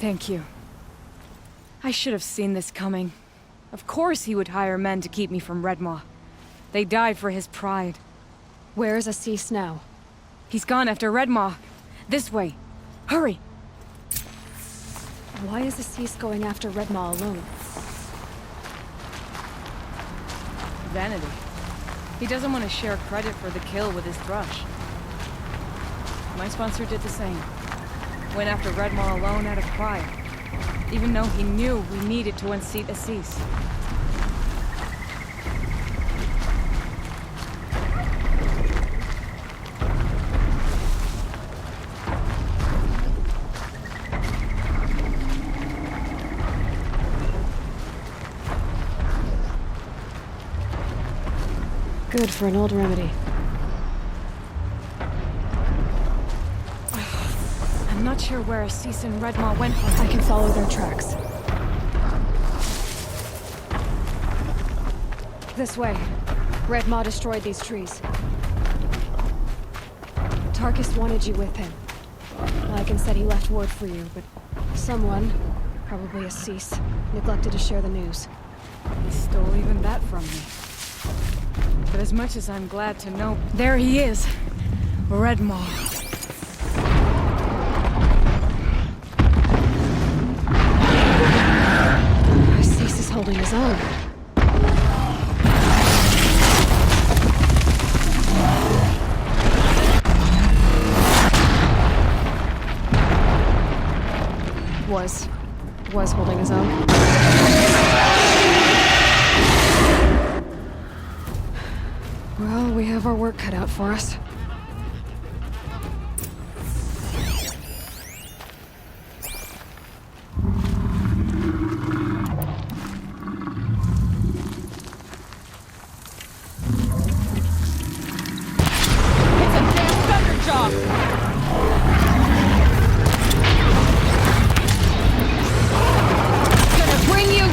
Thank you. I should have seen this coming. Of course he would hire men to keep me from Redmaw. They died for his pride. Where is Assis now? He's gone after Redmaw. This way. Hurry! Why is Assis going after Redmaw alone? Vanity. He doesn't want to share credit for the kill with his thrush. My sponsor did the same. Went after Redmaw alone out of pride. Even though he knew we needed to unseat Assis. Good for an old remedy. I'm not sure where Assis and Redmaw went from. I can follow their tracks. This way. Redmaw destroyed these trees. Tarkus wanted you with him. Lycan said he left word for you, but someone, probably Assis, neglected to share the news. He stole even that from me. But as much as I'm glad to know, there he is! Redmaw. Assis is holding his own. Was holding his own. Well, we have our work cut out for us. It's a damn thunderjaw! Bring you!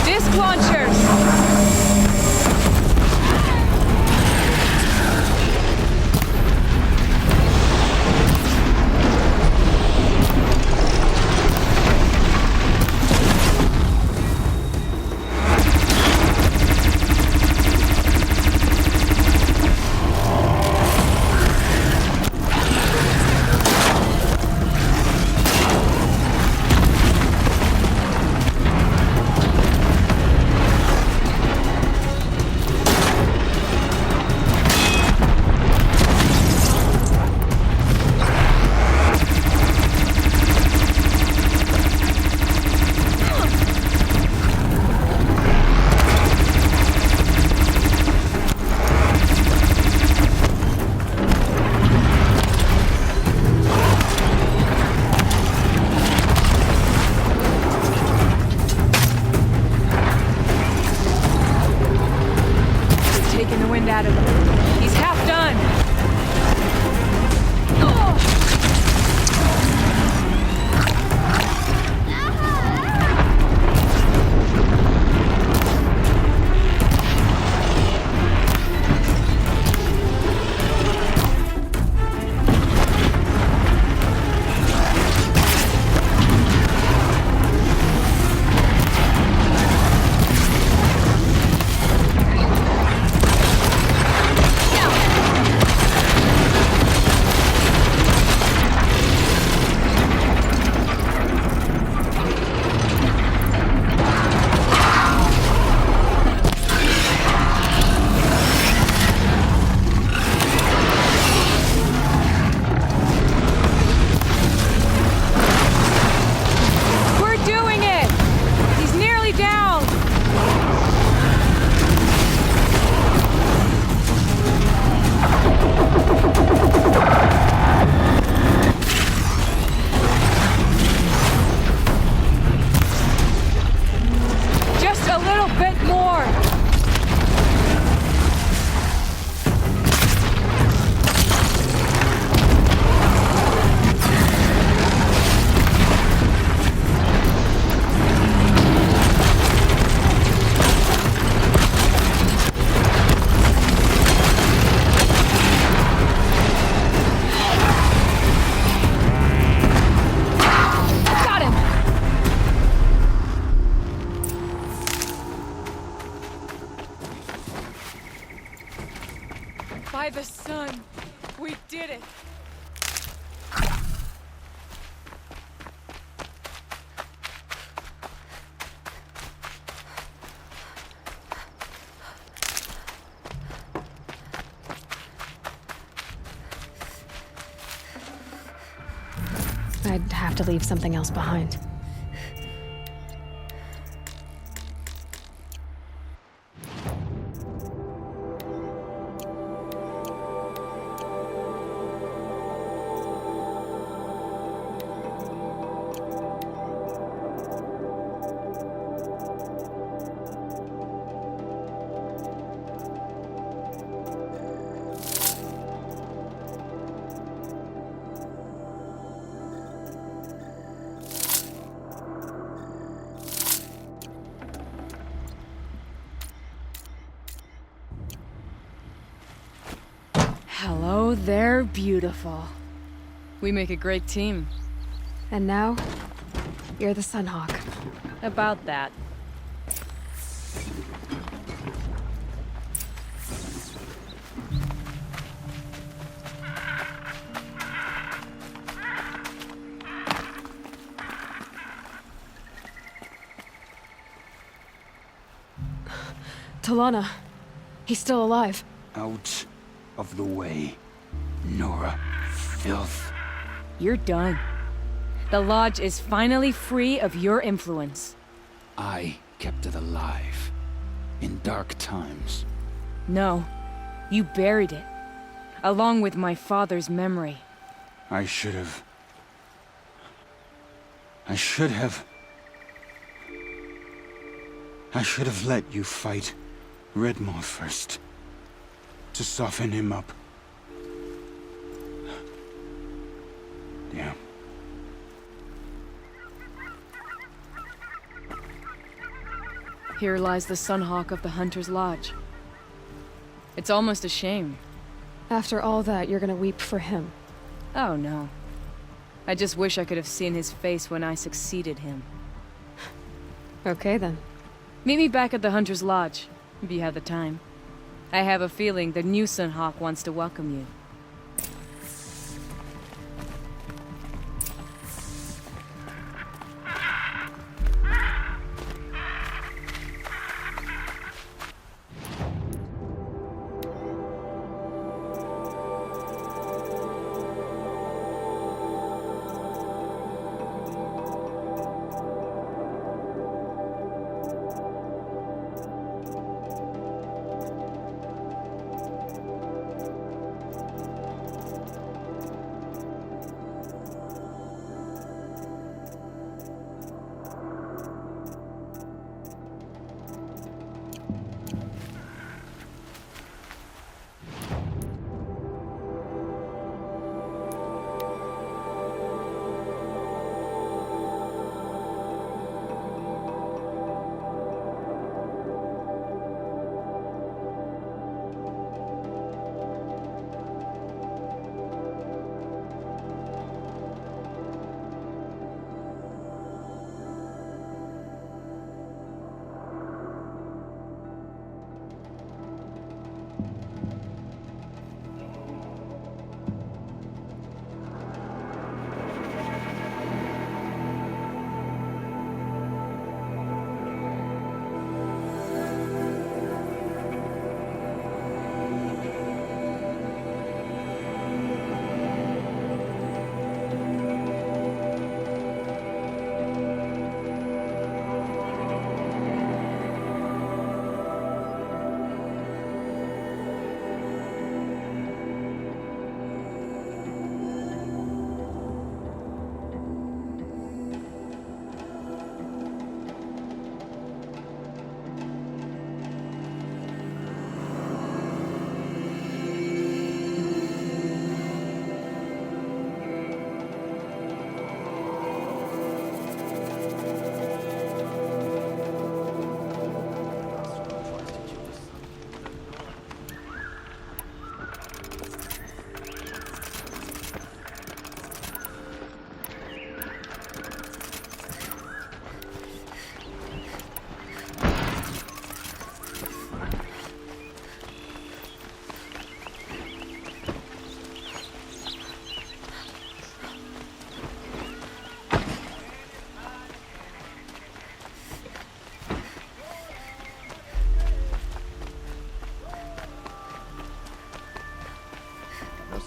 Disc launchers! Taking the wind out of him. He's half done! By the sun! We did it! I'd have to leave something else behind. Hello there, beautiful. We make a great team. And now, you're the Sunhawk. About that. Talana. He's still alive. Out of the way, Nora. Filth. You're done. The Lodge is finally free of your influence. I kept it alive. In dark times. No, you buried it. Along with my father's memory. I should have... I should have let you fight Redmaw first. To soften him up. Damn. Here lies the Sunhawk of the Hunter's Lodge. It's almost a shame. After all that, you're gonna weep for him. Oh no. I just wish I could have seen his face when I succeeded him. Okay then. Meet me back at the Hunter's Lodge, if you have the time. I have a feeling the new Sunhawk wants to welcome you.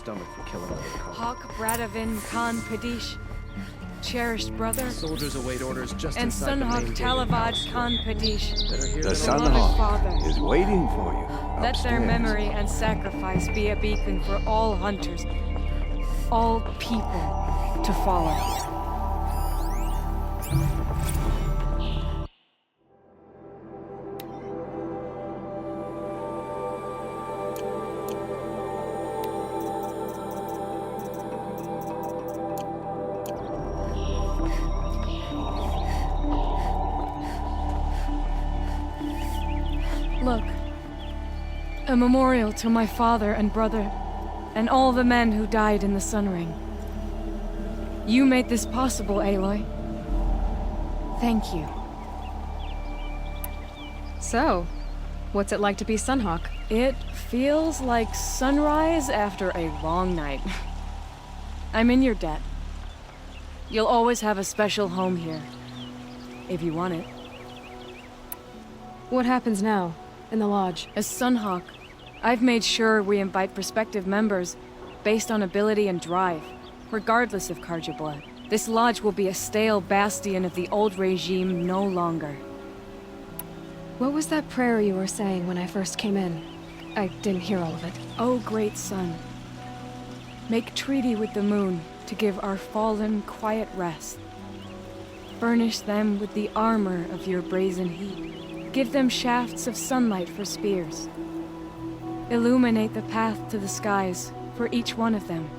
stomach for killing another Khan. Hawk Bradavin Khan Padish, cherished brother, Soldiers await orders just and inside the main Sunhawk gate. Talavad Khan Padish. Better hear The than Sun Beloved Hawk father. is waiting for you. Let their upstairs. memory and sacrifice be a beacon for all hunters, all people to follow. Look, a memorial to my father and brother, and all the men who died in the Sun Ring. You made this possible, Aloy. Thank you. So, what's it like to be Sunhawk? It feels like sunrise after a long night. I'm in your debt. You'll always have a special home here, if you want it. What happens now, in the lodge? As Sunhawk, I've made sure we invite prospective members based on ability and drive, regardless of Carja blood. This lodge will be a stale bastion of the old regime no longer. What was that prayer you were saying when I first came in? I didn't hear all of it. O great sun, make treaty with the moon to give our fallen quiet rest. Furnish them with the armor of your brazen heat. Give them shafts of sunlight for spears. Illuminate the path to the skies for each one of them.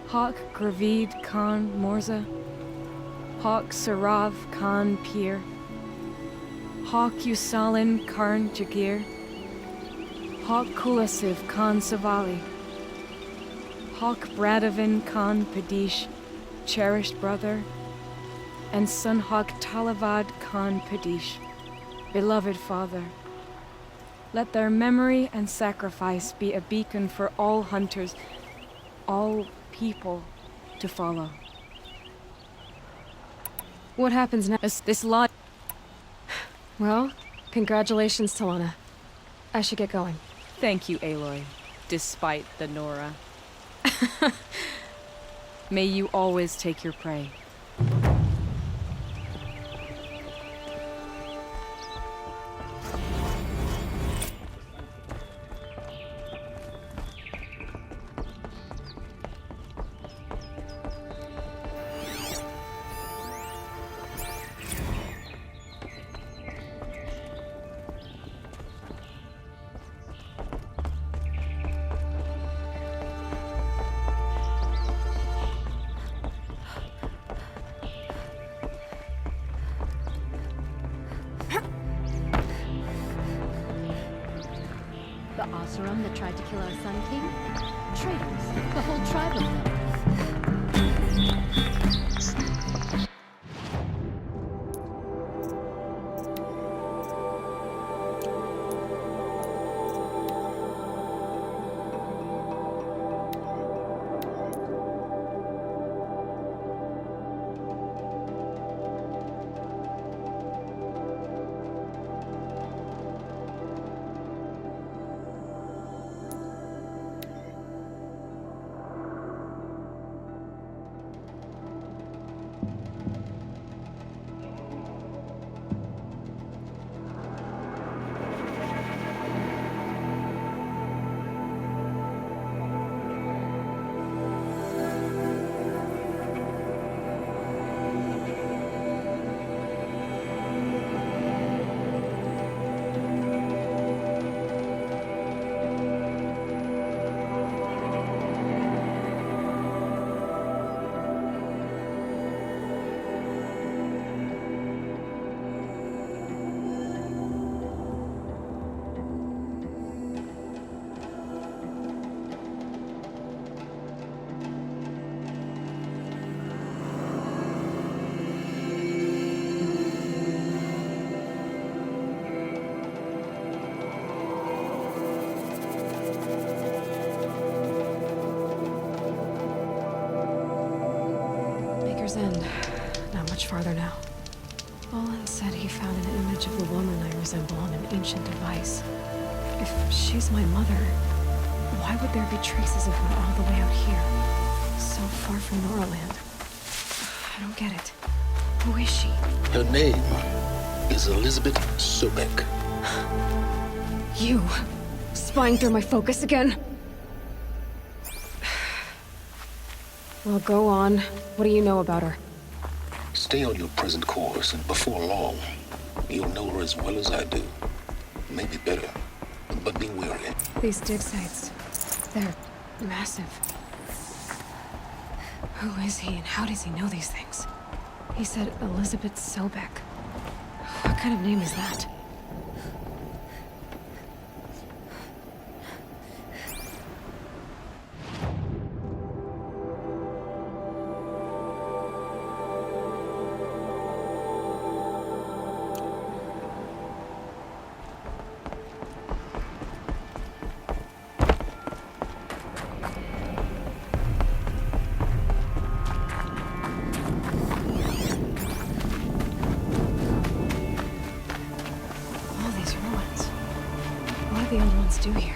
Hawk Gravid Khan Morza, Hawk Sarav Khan Pir, Hawk Usalin Karn Jagir, Hawk Kulasiv Khan Savali, Hawk Bradavin Khan Padish, cherished brother, and Sunhawk Talavad Khan Padish, beloved father. Let their memory and sacrifice be a beacon for all hunters, all people to follow. What happens now? As this lodge. Well, congratulations, Talana. I should get going. Thank you, Aloy, despite the Nora. May you always take your prey. The Oseram that tried to kill our Sun King? Traitors. The whole tribe of them. Baker's End. Not much farther now. Olin said he found an image of the woman I resemble on an ancient device. If she's my mother, Why would there be traces of her all the way out here? So far from Noraland. I don't get it. Who is she? Her name is Elizabeth Sobek. You! Spying through my focus again? Well, go on. What do you know about her? Stay on your present course, and before long, you'll know her as well as I do. Maybe better, but be wary. These dig sites. They're massive. Who is he and how does he know these things? He said Elizabeth Sobek. What kind of name is that? What do the old ones do here?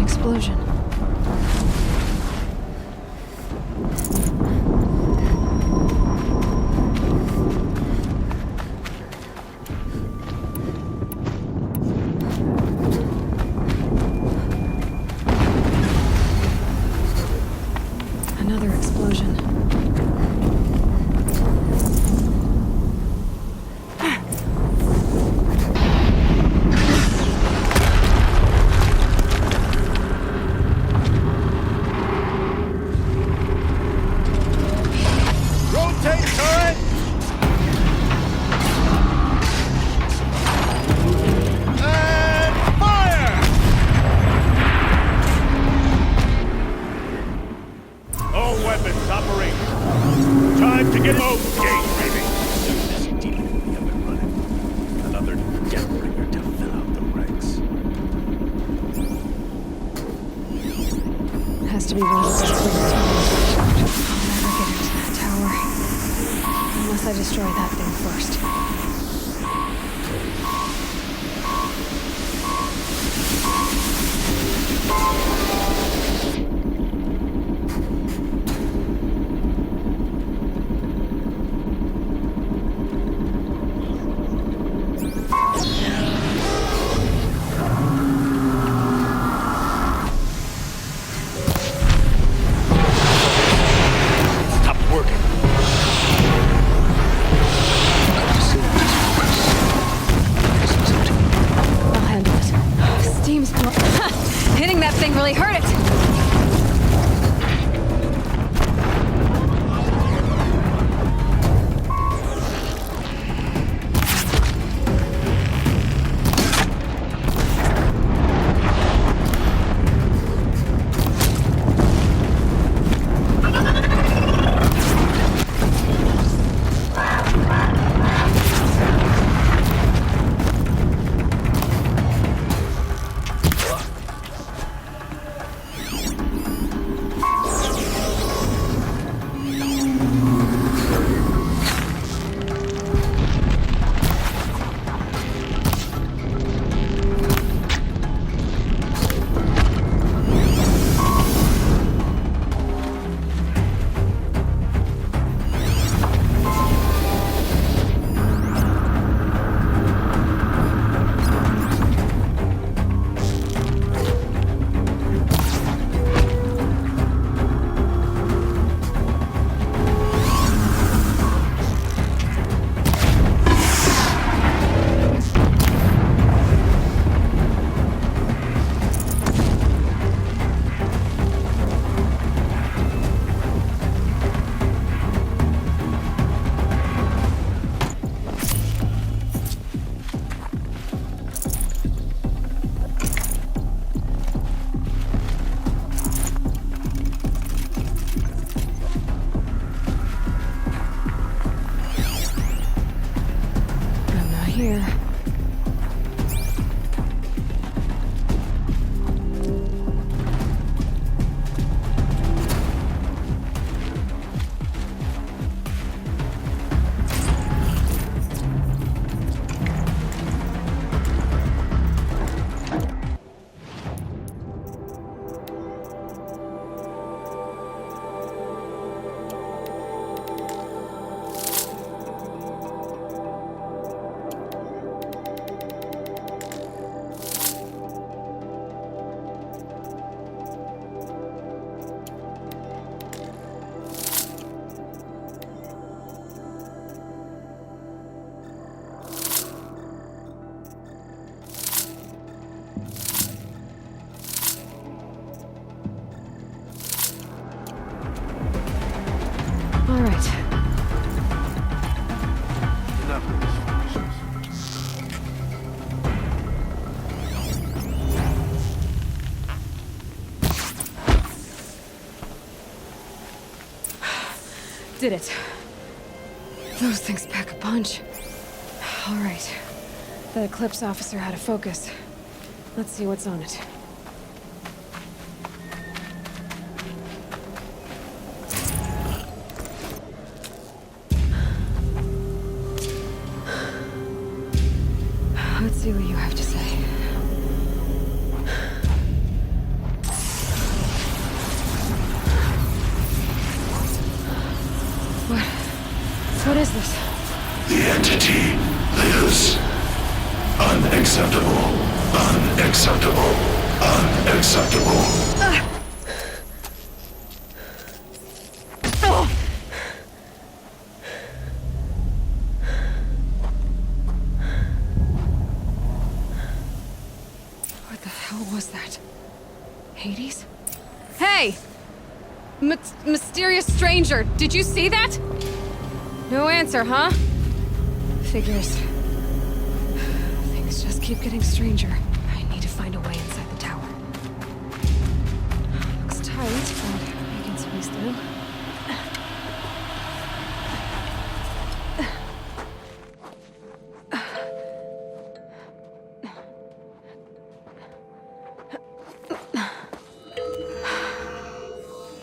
Explosion. Another explosion. Has to be one of the best ways to I'll never get into that tower. Unless I destroy that thing first. Hitting that thing really hurt it! Did it. Those things pack a punch. All right. The Eclipse officer had a focus. Let's see what's on it. Let's see what you have to say. What is this? The entity lives. Unacceptable. Unacceptable. Unacceptable. What the hell was that? Hades? Hey! Mysterious stranger, did you see that? No answer, huh? Figures. Things just keep getting stranger. I need to find a way inside the tower. Looks tight, but I can squeeze through.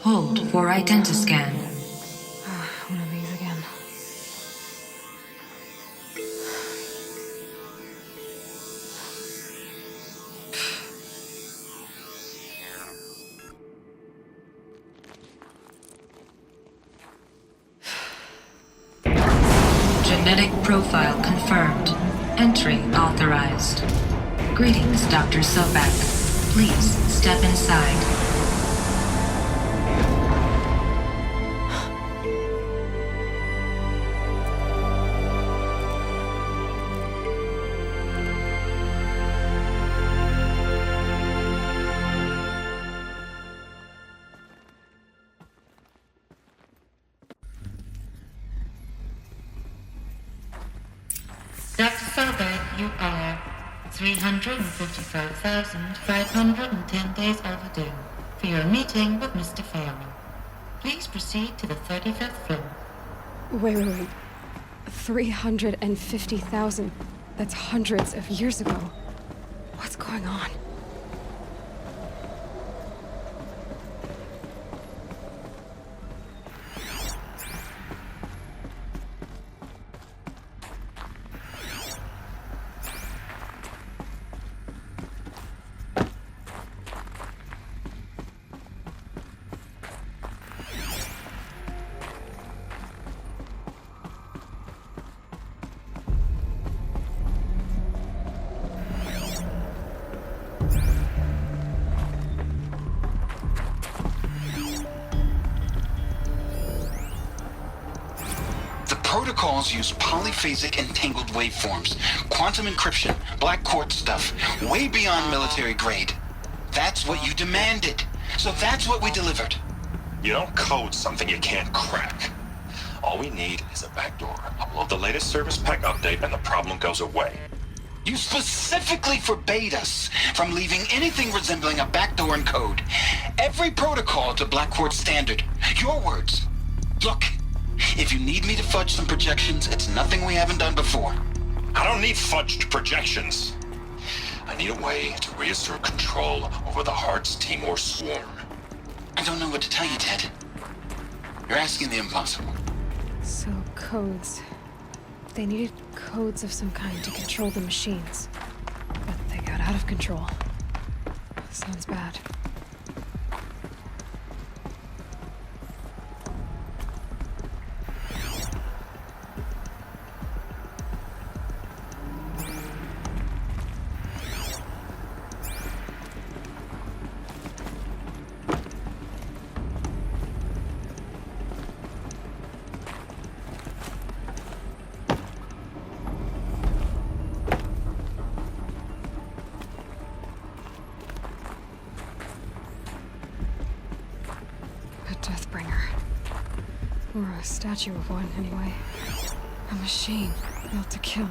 Hold for identiscan. One of these again. Genetic profile confirmed. Entry authorized. Greetings, Dr. Sobek. Please step inside. Dr. Sobek, you are 355,510 days overdue for your meeting with Mr. Fairman. Please proceed to the 35th floor. Wait. 350,000. That's hundreds of years ago. What's going on? Protocols use polyphasic entangled waveforms, quantum encryption, black quartz stuff, way beyond military grade. That's what you demanded. So that's what we delivered. You don't code something you can't crack. All we need is a backdoor. Upload the latest service pack update and the problem goes away. You specifically forbade us from leaving anything resembling a backdoor in code. Every protocol to Black Quartz standard. Your words. Look, if you need me to fudge some projections, it's nothing we haven't done before. I don't need fudged projections. I need a way to reassert control over the Hearts Timor swarm. I don't know what to tell you, Ted. You're asking the impossible. So, codes. They needed codes of some kind to control the machines. But they got out of control. Sounds bad. Deathbringer. Or a statue of one, anyway. A machine built to kill.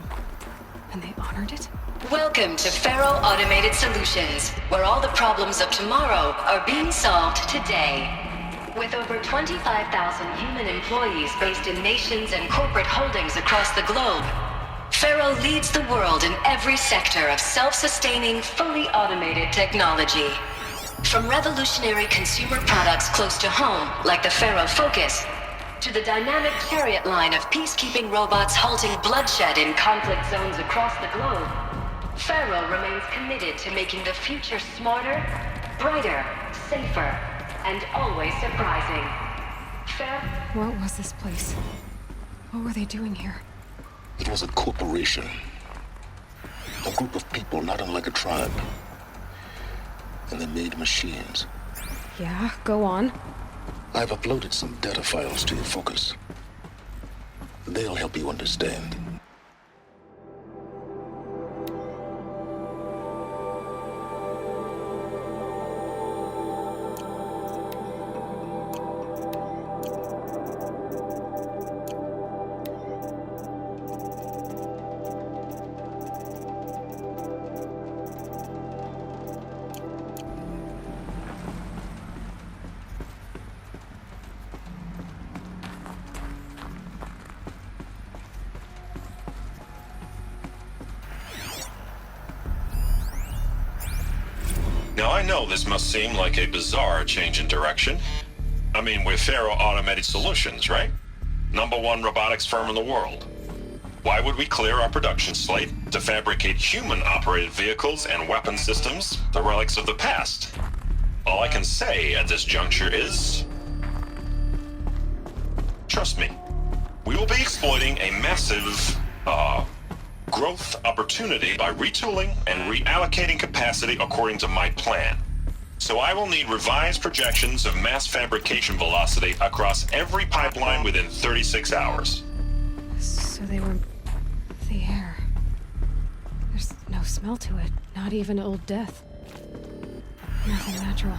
And they honored it? Welcome to Faro Automated Solutions, where all the problems of tomorrow are being solved today. With over 25,000 human employees based in nations and corporate holdings across the globe, Faro leads the world in every sector of self-sustaining, fully automated technology. From revolutionary consumer products close to home, like the Faro Focus, to the dynamic Chariot line of peacekeeping robots halting bloodshed in conflict zones across the globe, Faro remains committed to making the future smarter, brighter, safer, and always surprising. What was this place? What were they doing here? It was a corporation. A group of people not unlike a tribe. And they made machines. Yeah, go on. I've uploaded some data files to your Focus. They'll help you understand. Now I know this must seem like a bizarre change in direction. I mean, we're Faro Automated Solutions, right? #1 robotics firm in the world. Why would we clear our production slate to fabricate human-operated vehicles and weapon systems, the relics of the past? All I can say at this juncture is... trust me, we will be exploiting a massive, growth opportunity by retooling and reallocating capacity according to my plan. So I will need revised projections of mass fabrication velocity across every pipeline within 36 hours. So they were... the air. There's no smell to it. Not even Old Death. Nothing natural.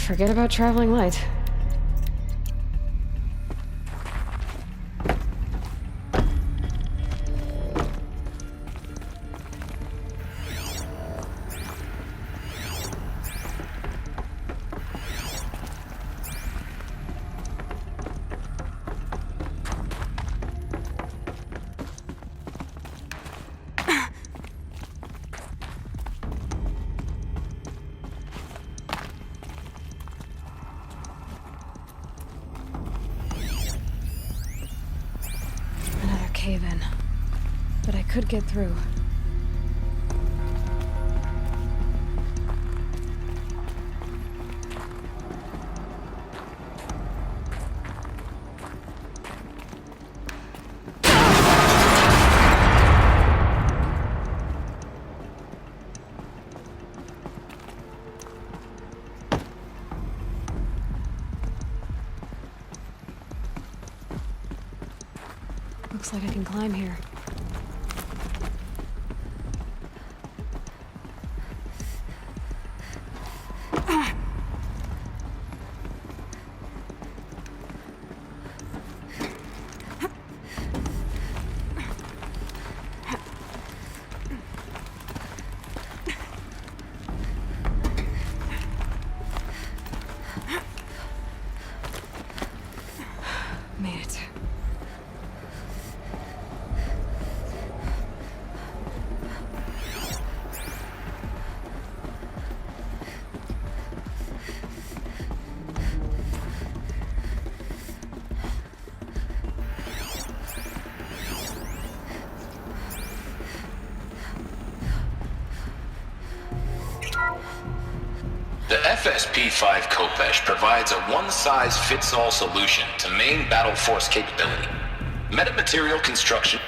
Forget about traveling light. Cave-in. But I could get through. Looks like I can climb here. Made it. The FSP-5 Khopesh provides a one-size-fits-all solution to main battle force capability. Metamaterial construction.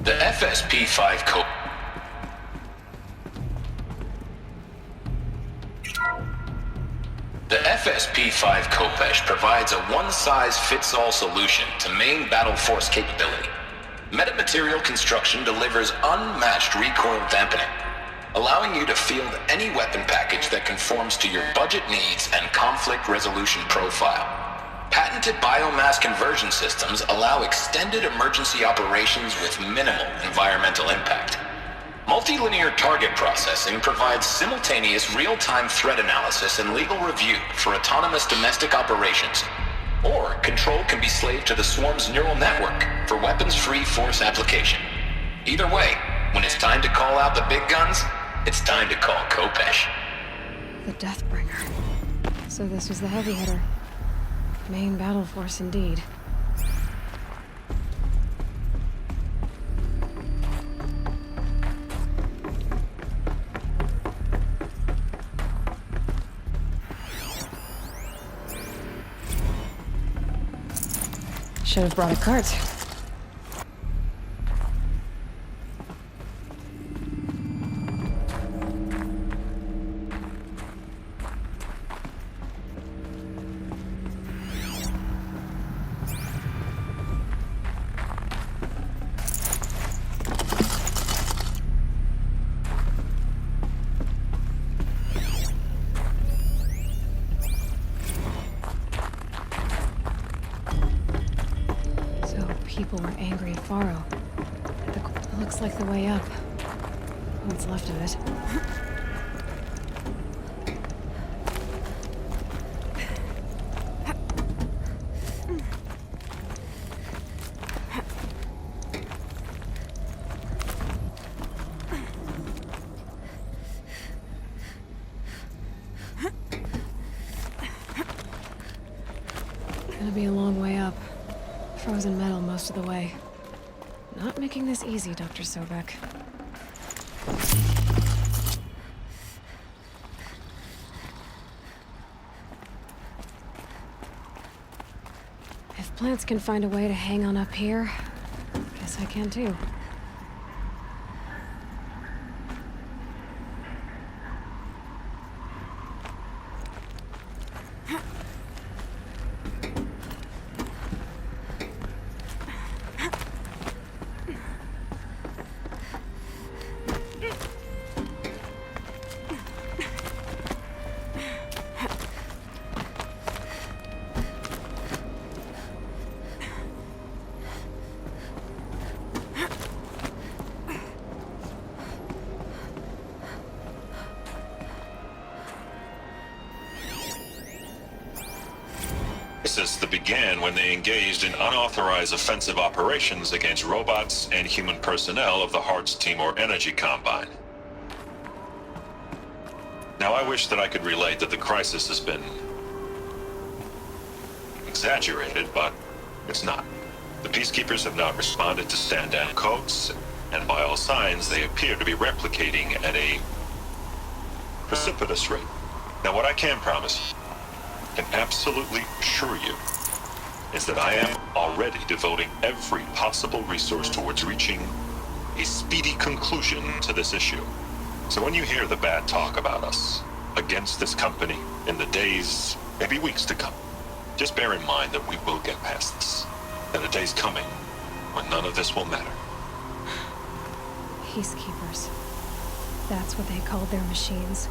The FSP-5 Khopesh. The FSP-5 Khopesh provides a one-size-fits-all solution to main battle force capability. Metamaterial construction delivers unmatched recoil dampening, allowing you to field any weapon package that conforms to your budget needs and conflict resolution profile. Patented biomass conversion systems allow extended emergency operations with minimal environmental impact. Multilinear target processing provides simultaneous real-time threat analysis and legal review for autonomous domestic operations. Or control can be slaved to the swarm's neural network for weapons-free force application. Either way, when it's time to call out the big guns, it's time to call Khopesh. The Deathbringer. So this was the heavy hitter. Main battle force indeed. Should have brought a cart. People were angry at Faro. It looks like the way up. What's left of it. Gonna be a long way up. Frozen metal most of the way. Not making this easy, Dr. Sobek. If plants can find a way to hang on up here, guess I can too. That began when they engaged in unauthorized offensive operations against robots and human personnel of the Hearts Timor Energy Combine. Now, I wish that I could relate that the crisis has been exaggerated, but it's not. The Peacekeepers have not responded to stand-down codes, and by all signs, they appear to be replicating at a precipitous rate. Now, what I can promise, can absolutely assure you, is that I am already devoting every possible resource towards reaching a speedy conclusion to this issue. So when you hear the bad talk about us against this company in the days, maybe weeks to come, just bear in mind that we will get past this. And a day's coming when none of this will matter. Peacekeepers. That's what they called their machines.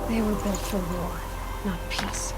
They were built for war, not peace.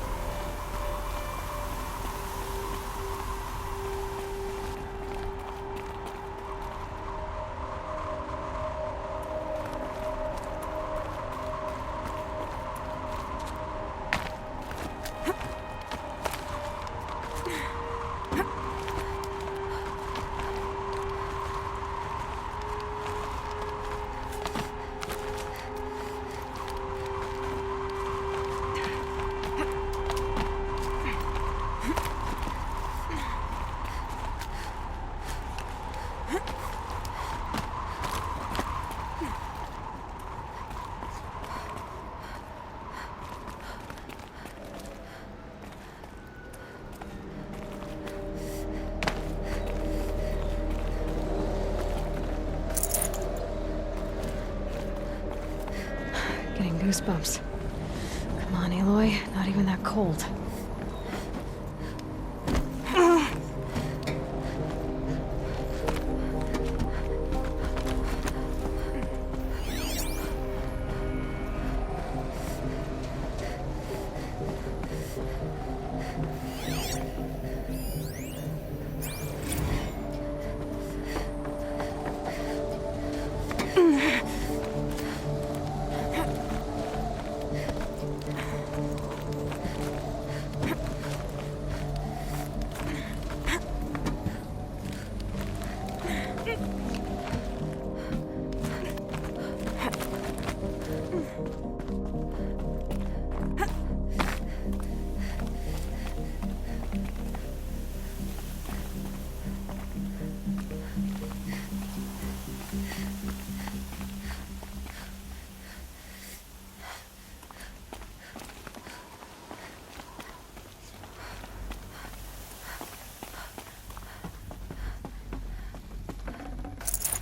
goosebumps. Come on, Aloy. Not even that cold.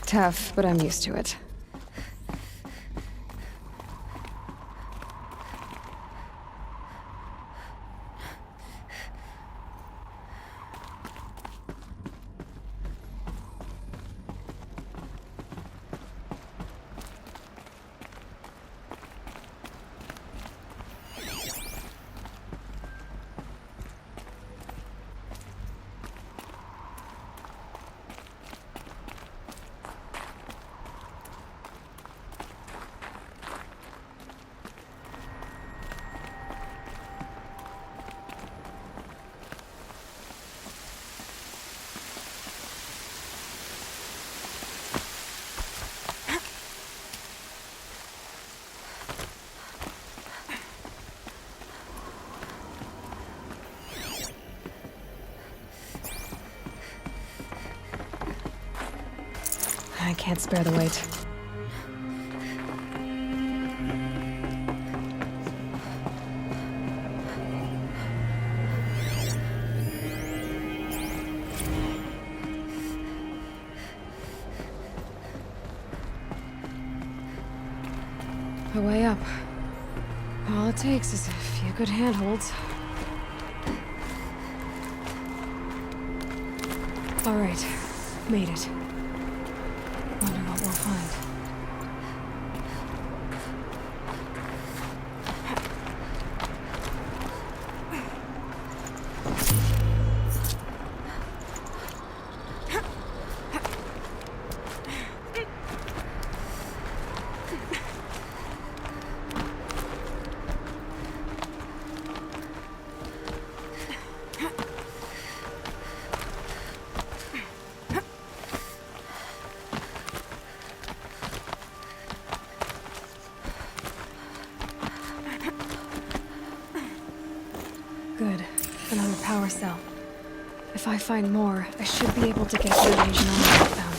Tough, but I'm used to it. I can't spare the weight. A way up. All it takes is a few good handholds. All right, made it. Wonder what we'll find. Good. Another power cell. If I find more, I should be able to get the engine on what I found.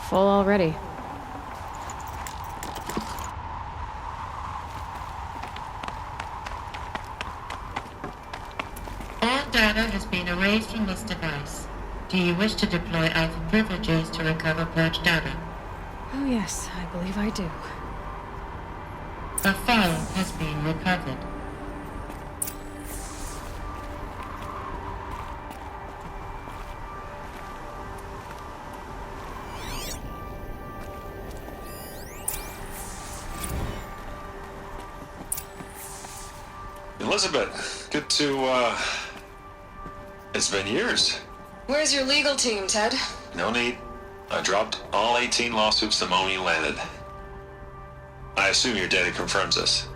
Full already. All data has been erased from this device. Do you wish to deploy Alpha privileges to recover purged data? Oh yes, I believe I do. A file has been recovered. Elizabeth, good to, it's been years. Where's your legal team, Ted? No need. I dropped all 18 lawsuits the moment you landed. I assume your data confirms this.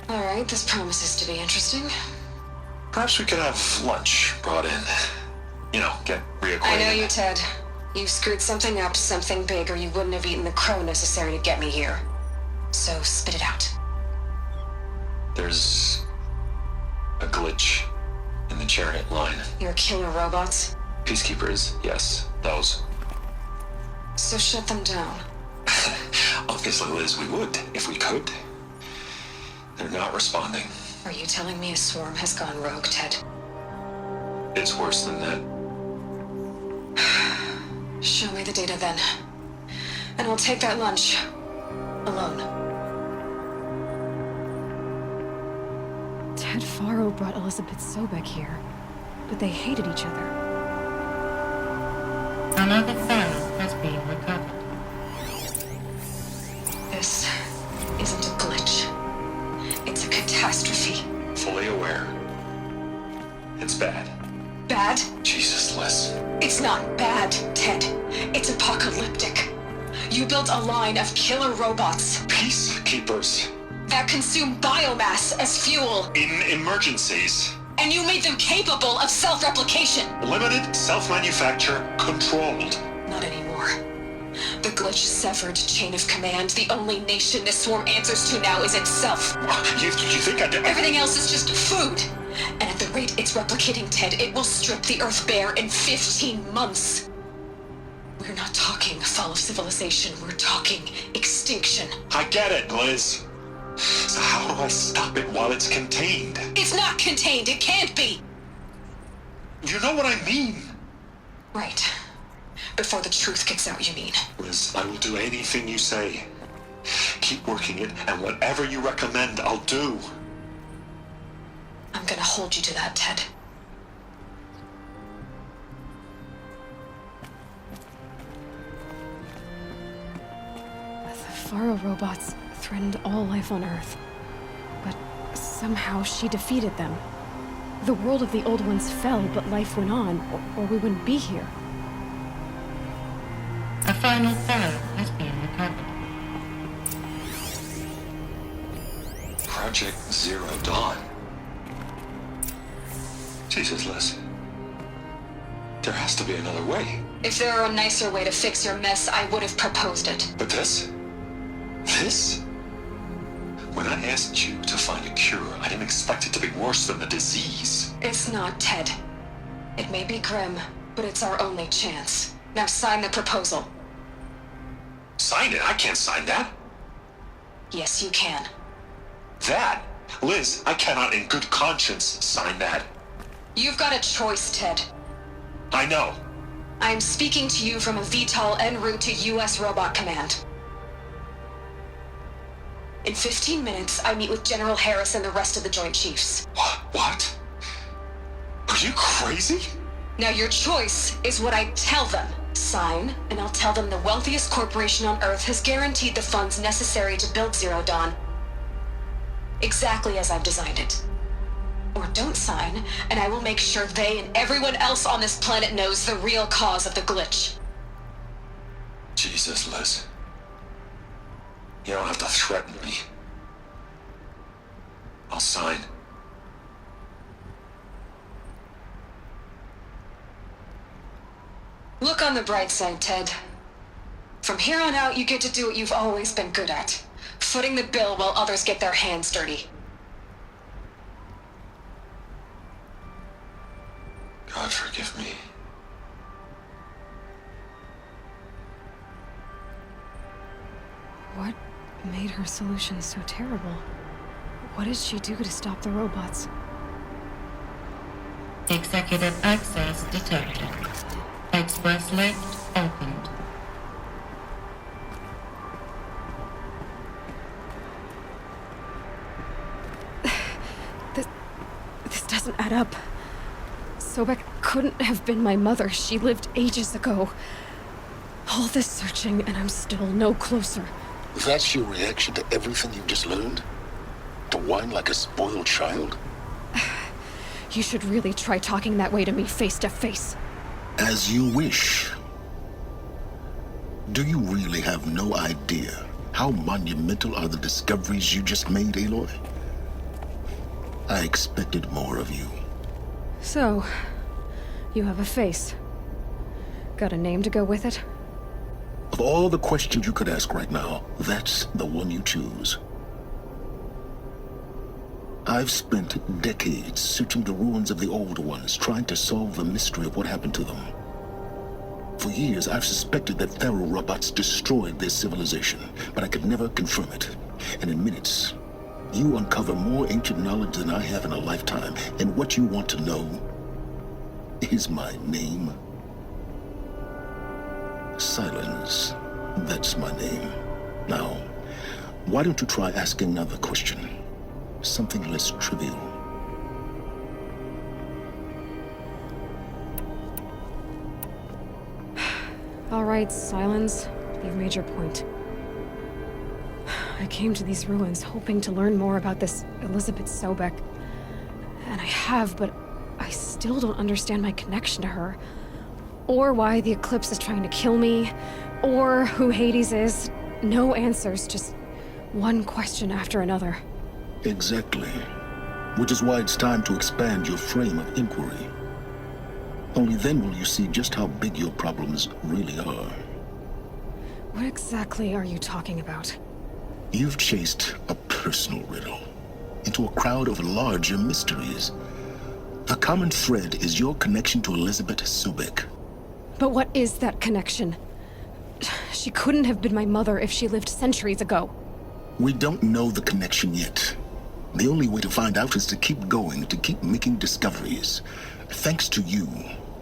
All right, this promises to be interesting. Perhaps we could have lunch brought in. You know, get reacquainted. I know you, Ted. You screwed something up, something big, or you wouldn't have eaten the crow necessary to get me here. So spit it out. There's a glitch in the chariot line. Your killer robots? Peacekeepers, yes, those. So shut them down. Obviously, Liz, we would, if we could. They're not responding. Are you telling me a swarm has gone rogue, Ted? It's worse than that. Show me the data then. And I'll take that lunch. Alone. Ted Faro brought Elizabeth Sobek here, but they hated each other. Another phone has been recovered. This isn't a glitch. It's a catastrophe. Fully aware. It's bad. Bad? Jesus, Liz. It's not bad, Ted. It's apocalyptic. You built a line of killer robots Peacekeepers. that consume biomass as fuel, In emergencies. and you made them capable of self-replication. Limited, self-manufacture, controlled. Not anymore. The glitch severed chain of command. The only nation this swarm answers to now is itself. You think I did? Everything else is just food. And at the rate it's replicating, Ted, it will strip the Earth bare in 15 months. We're not talking fall of civilization. We're talking extinction. I get it, Liz. So how do I stop it while it's contained? It's not contained. It can't be. You know what I mean? Right. Before the truth gets out, you mean? Liz, I will do anything you say. Keep working it, and whatever you recommend, I'll do. I'm gonna hold you to that, Ted. The Faro robots threatened all life on Earth, but somehow she defeated them. The world of the old ones fell, but life went on, or we wouldn't be here. A final phone has been recovered. Project Zero Dawn. Jesus, Liz. There has to be another way. If there were a nicer way to fix your mess, I would have proposed it. But this? This? When I asked you to find a cure, I didn't expect it to be worse than the disease. It's not, Ted. It may be grim, but it's our only chance. Now sign the proposal. Sign it? I can't sign that. Yes, you can. That? Liz, I cannot in good conscience sign that. You've got a choice, Ted. I know. I'm speaking to you from a VTOL en route to U.S. Robot Command. In 15 minutes, I meet with General Harris and the rest of the Joint Chiefs. What? Are you crazy? Now your choice is what I tell them. Sign, and I'll tell them the wealthiest corporation on Earth has guaranteed the funds necessary to build Zero Dawn. Exactly as I've designed it. Or don't sign, and I will make sure they and everyone else on this planet knows the real cause of the glitch. Jesus, Liz. You don't have to threaten me. I'll sign. Look on the bright side, Ted. From here on out, you get to do what you've always been good at. Footing the bill while others get their hands dirty. God forgive me. What made her solution so terrible? What did she do to stop the robots? Executive access detected. Express lift opened. This doesn't add up. Sobek couldn't have been my mother. She lived ages ago. All this searching, and I'm still no closer. That's your reaction to everything you've just learned? To whine like a spoiled child? You should really try talking that way to me face to face. As you wish. Do you really have no idea how monumental are the discoveries you just made, Aloy? I expected more of you. So, you have a face. Got a name to go with it? Of all the questions you could ask right now, that's the one you choose. I've spent decades searching the ruins of the Old Ones, trying to solve the mystery of what happened to them. For years, I've suspected that Faro robots destroyed their civilization, but I could never confirm it. And in minutes, you uncover more ancient knowledge than I have in a lifetime. And what you want to know is my name. Silence. That's my name. Now, why don't you try asking another question? Something less trivial. All right, Silence. You've made your point. I came to these ruins hoping to learn more about this Elizabeth Sobek. And I have, but I still don't understand my connection to her. Or why the Eclipse is trying to kill me. Or who Hades is. No answers, just one question after another. Exactly. Which is why it's time to expand your frame of inquiry. Only then will you see just how big your problems really are. What exactly are you talking about? You've chased a personal riddle into a crowd of larger mysteries. The common thread is your connection to Elizabeth Sobek. But what is that connection? She couldn't have been my mother if she lived centuries ago. We don't know the connection yet. The only way to find out is to keep going, to keep making discoveries. Thanks to you,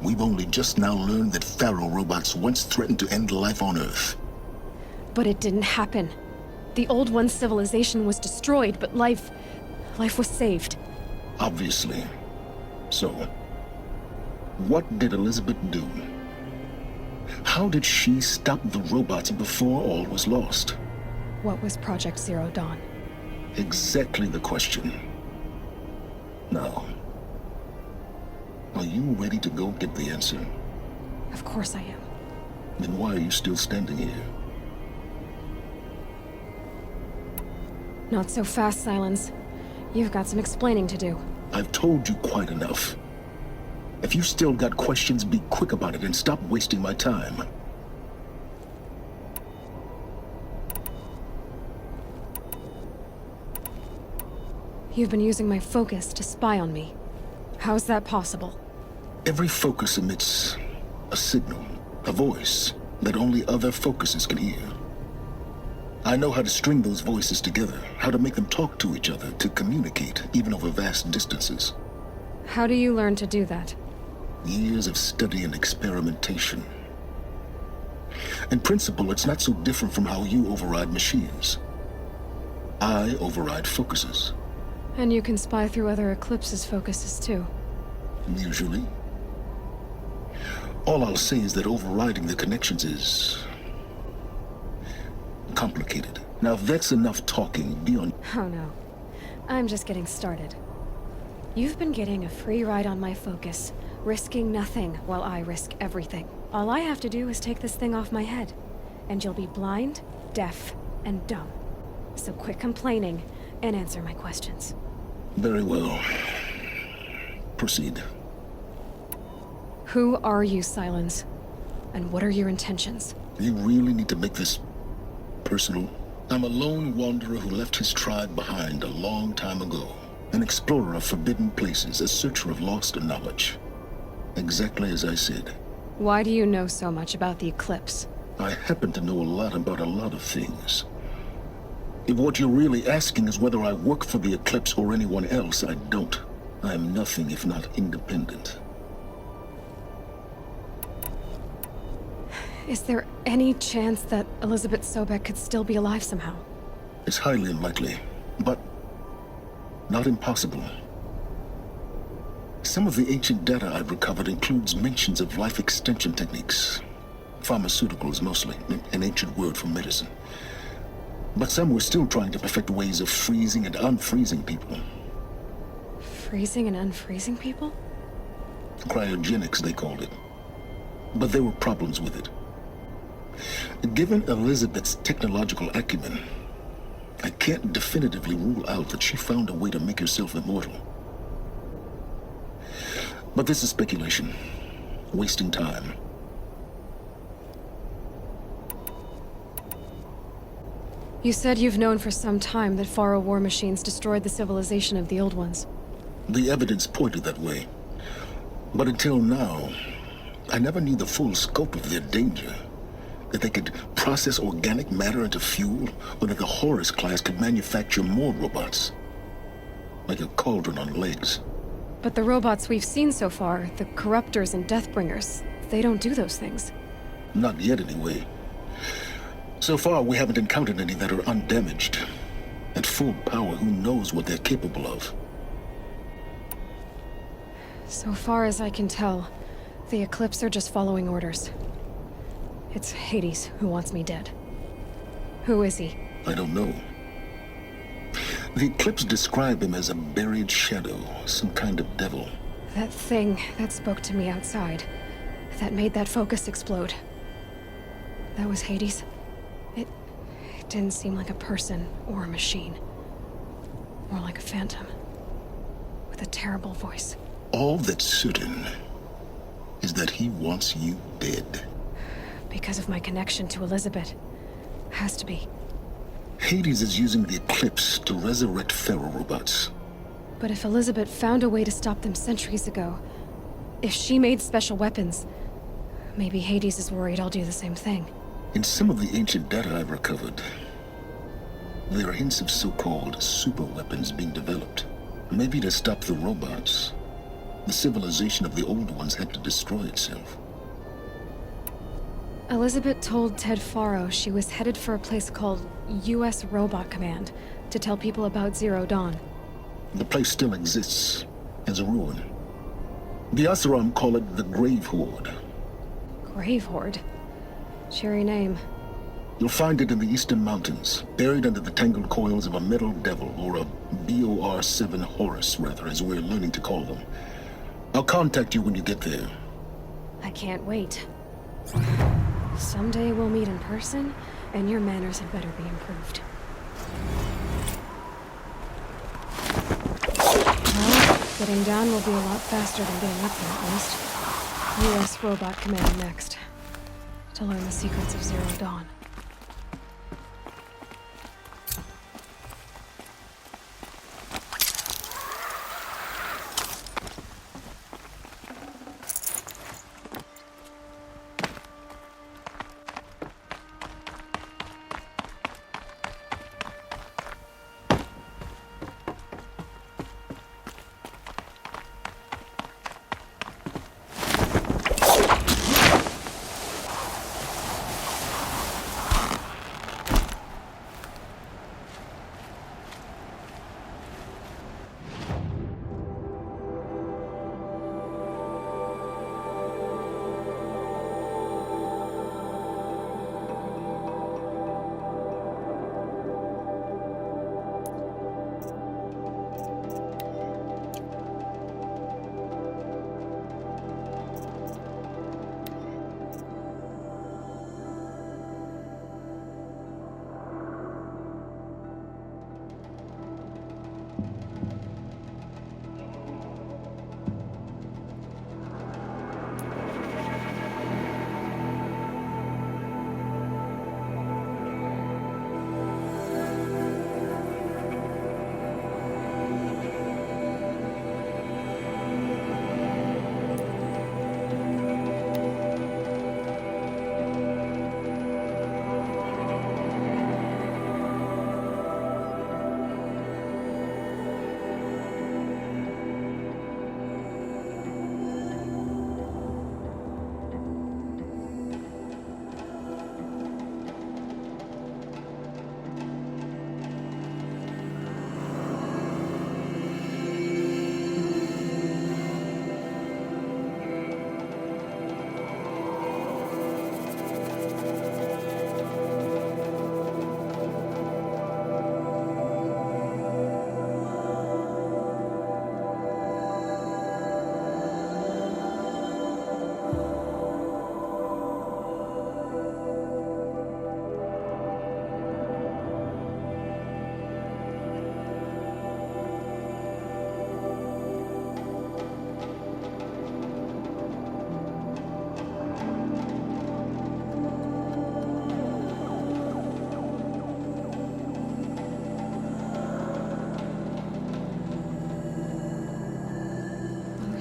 we've only just now learned that Faro robots once threatened to end life on Earth. But it didn't happen. The Old One's civilization was destroyed, but life was saved. Obviously. So, what did Elizabeth do? How did she stop the robots before all was lost? What was Project Zero Dawn? Exactly the question. Now, are you ready to go get the answer? Of course I am. Then why are you still standing here? Not so fast, Silence. You've got some explaining to do. I've told you quite enough. If you've still got questions, be quick about it and stop wasting my time. You've been using my focus to spy on me. How's that possible? Every focus emits a signal, a voice, that only other focuses can hear. I know how to string those voices together, how to make them talk to each other, to communicate, even over vast distances. How do you learn to do that? Years of study and experimentation. In principle, it's not so different from how you override machines. I override focuses. And you can spy through other Eclipse's focuses too. Usually. All I'll say is that overriding the connections is complicated. Now, if that's enough talking, be on. Oh no. I'm just getting started. You've been getting a free ride on my focus, risking nothing while I risk everything. All I have to do is take this thing off my head, and you'll be blind, deaf, and dumb. So quit complaining and answer my questions. Very well. Proceed. Who are you, Silence? And what are your intentions? You really need to make this personal? I'm a lone wanderer who left his tribe behind a long time ago. An explorer of forbidden places, a searcher of lost knowledge. Exactly as I said. Why do you know so much about the Eclipse? I happen to know a lot about a lot of things. If what you're really asking is whether I work for the Eclipse or anyone else, I don't. I am nothing if not independent. Is there any chance that Elizabeth Sobek could still be alive somehow? It's highly unlikely, but not impossible. Some of the ancient data I've recovered includes mentions of life extension techniques. Pharmaceuticals, mostly, an ancient word for medicine. But some were still trying to perfect ways of freezing and unfreezing people. Freezing and unfreezing people? Cryogenics, they called it. But there were problems with it. Given Elizabeth's technological acumen, I can't definitively rule out that she found a way to make herself immortal. But this is speculation, wasting time. You said you've known for some time that Faro war machines destroyed the civilization of the Old Ones. The evidence pointed that way. But until now, I never knew the full scope of their danger. That they could process organic matter into fuel, or that the Horus class could manufacture more robots. Like a cauldron on legs. But the robots we've seen so far, the Corruptors and Deathbringers, they don't do those things. Not yet, anyway. So far, we haven't encountered any that are undamaged. At full power, who knows what they're capable of? So far as I can tell, the Eclipse are just following orders. It's Hades who wants me dead. Who is he? I don't know. The Eclipse describe him as a buried shadow, some kind of devil. That thing that spoke to me outside, that made that focus explode. That was Hades? It didn't seem like a person or a machine. More like a phantom. With a terrible voice. All that's certain is that he wants you dead. Because of my connection to Elizabeth. Has to be. Hades is using the Eclipse to resurrect Faro robots. But if Elizabeth found a way to stop them centuries ago, if she made special weapons, maybe Hades is worried I'll do the same thing. In some of the ancient data I've recovered, there are hints of so-called super weapons being developed. Maybe to stop the robots, the civilization of the Old Ones had to destroy itself. Elizabeth told Ted Faro she was headed for a place called U.S. Robot Command to tell people about Zero Dawn. The place still exists as a ruin. The Asaram call it the Grave Horde. Grave Horde? Cheery name. You'll find it in the Eastern Mountains, buried under the tangled coils of a metal devil, or a BOR-7 Horus, rather, as we're learning to call them. I'll contact you when you get there. I can't wait. Someday we'll meet in person, and your manners had better be improved. Well, getting down will be a lot faster than getting up there, at least. U.S. Robot Command next. To learn the secrets of Zero Dawn.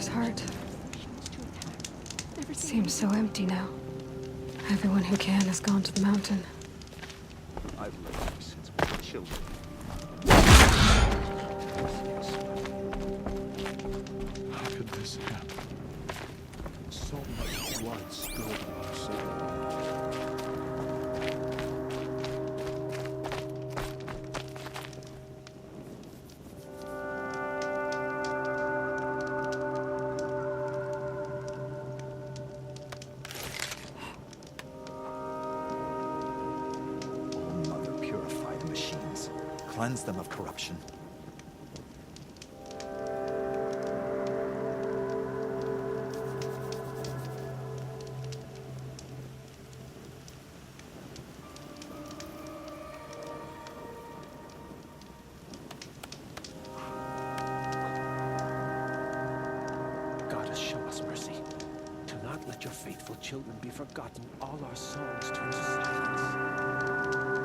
father's heart. It seems so empty now. Everyone who can has gone to the mountain. I've lived here since we were children. How could this happen? So much blood spilled on our city. Oh, Mother, purify the machines. Cleanse them of corruption. Goddess, show us mercy. Do not let your faithful children be forgotten. All our songs turn to silence.